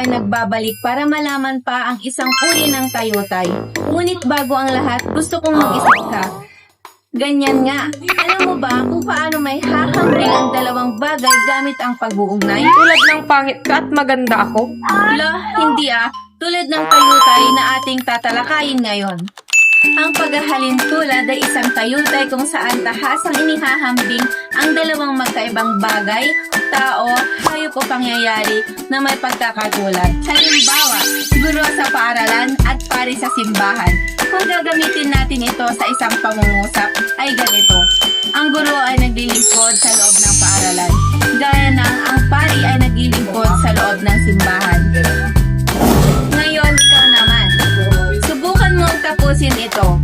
ay nagbabalik para malaman pa ang isang uri ng tayutay. Ngunit bago ang lahat, gusto kong mag-isip ka. Ganyan nga. Alam mo ba kung paano may hahambing ang dalawang bagay gamit ang pag-uugnay? Tulad ng pangit ka at maganda ako. Hindi tulad ng tayutay na ating tatalakayin ngayon. Ang paghahalin tulad ay isang tayutay kung saan tahasang inihahambing ang dalawang magkaibang bagay, tao, hayop o pangyayari na may pagkakatulad. Halimbawa, guro sa paaralan at pari sa simbahan. Kung gagamitin natin ito sa isang pangungusap, ay ganito. Ang guro ay naglilingkod sa loob ng paaralan, gaya ng ang pari ay naglilingkod sa loob ng simbahan. Ngayon, ikaw naman. Subukan mong tapusin ito.